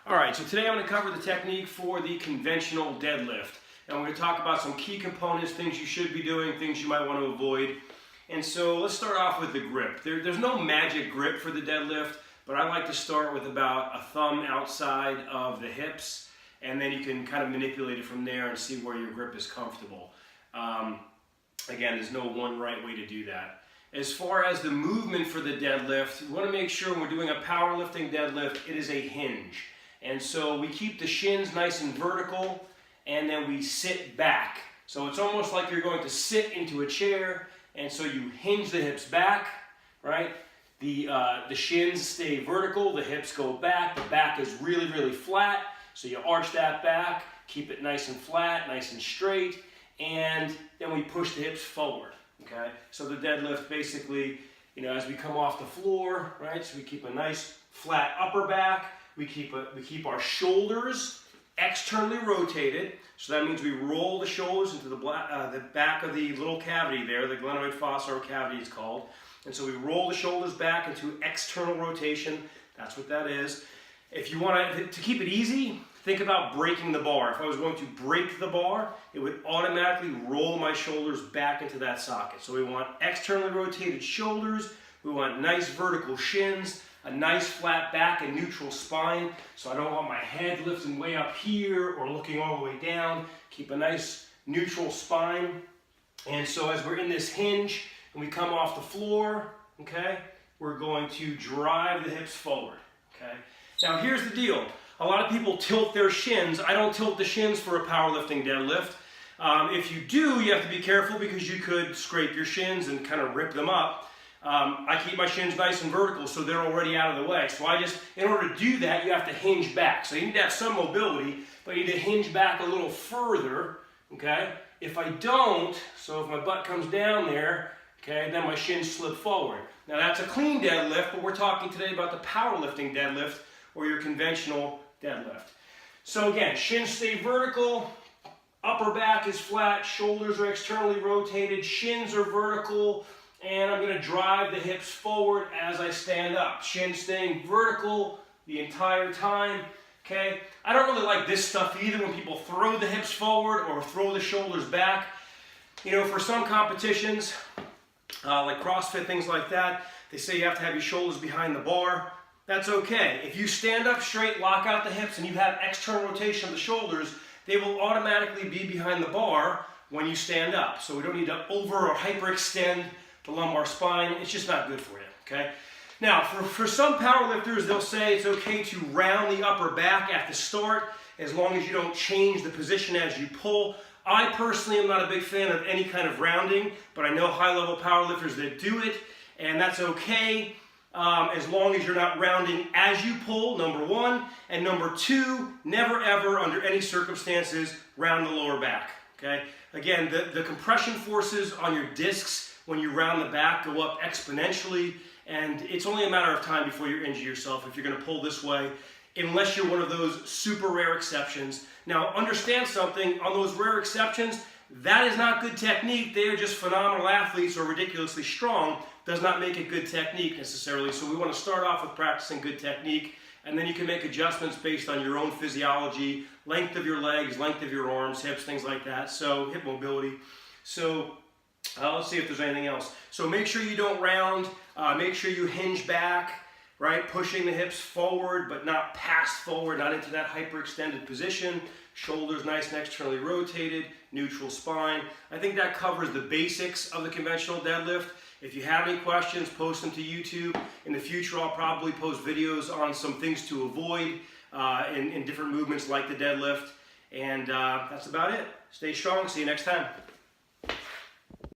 All right, so today I'm going to cover the technique for the conventional deadlift. And we're going to talk about some key components, things you should be doing, things you might want to avoid. And so let's start off with the grip. There's no magic grip for the deadlift, but I like to start with about a thumb outside of the hips, and then you can kind of manipulate it from there and see where your grip is comfortable. Again, there's no one right way to do that. As far as the movement for the deadlift, you want to make sure when we're doing a powerlifting deadlift, it is a hinge. And so we keep the shins nice and vertical, and then we sit back. So it's almost like you're going to sit into a chair, and so you hinge the hips back, right? The shins stay vertical, the hips go back, the back is really, really flat. So you arch that back, keep it nice and flat, nice and straight, and then we push the hips forward, okay? So the deadlift basically, as we come off the floor, right? So we keep a nice flat upper back. We keep our shoulders externally rotated, so that means we roll the shoulders into the back of the little cavity there, the glenoid fossa cavity is called. And so we roll the shoulders back into external rotation. That's what that is. If you want to keep it easy, think about breaking the bar. If I was going to break the bar, it would automatically roll my shoulders back into that socket. So we want externally rotated shoulders, we want nice vertical shins, a nice flat back and neutral spine, so I don't want my head lifting way up here or looking all the way down. Keep a nice neutral spine. And so as we're in this hinge and we come off the floor, okay, we're going to drive the hips forward, okay? Now here's the deal. A lot of people tilt their shins. I don't tilt the shins for a powerlifting deadlift. If you do, you have to be careful because you could scrape your shins and kind of rip them up. I keep my shins nice and vertical so they're already out of the way. So in order to do that, you have to hinge back. So you need to have some mobility, but you need to hinge back a little further, okay? If I don't, so if my butt comes down there, okay, then my shins slip forward. Now that's a clean deadlift, but we're talking today about the powerlifting deadlift or your conventional deadlift. So again, shins stay vertical, upper back is flat, shoulders are externally rotated, shins are vertical, and I'm going to drive the hips forward as I stand up. Shins staying vertical the entire time, okay? I don't really like this stuff either when people throw the hips forward or throw the shoulders back. For some competitions, like CrossFit, things like that, they say you have to have your shoulders behind the bar. That's okay. If you stand up straight, lock out the hips, and you have external rotation of the shoulders, they will automatically be behind the bar when you stand up. So we don't need to over or hyperextend the lumbar spine. It's just not good for you, okay? Now, for some powerlifters, they'll say it's okay to round the upper back at the start as long as you don't change the position as you pull. I personally am not a big fan of any kind of rounding, but I know high-level powerlifters that do it, and that's okay as long as you're not rounding as you pull, number one, and number two, never ever, under any circumstances, round the lower back, okay? Again, the compression forces on your discs when you round the back go up exponentially, and it's only a matter of time before you injure yourself if you're going to pull this way, unless you're one of those super rare exceptions. Now understand something, on those rare exceptions, that is not good technique. They are just phenomenal athletes or ridiculously strong. Does not make it good technique necessarily. So we want to start off with practicing good technique, and then you can make adjustments based on your own physiology, length of your legs, length of your arms, hips, things like that. So hip mobility. So let's see if there's anything else. So make sure you don't round. Make sure you hinge back, right? Pushing the hips forward, but not past forward, not into that hyperextended position. Shoulders nice and externally rotated, neutral spine. I think that covers the basics of the conventional deadlift. If you have any questions, post them to YouTube. In the future, I'll probably post videos on some things to avoid in different movements like the deadlift. And that's about it. Stay strong. See you next time.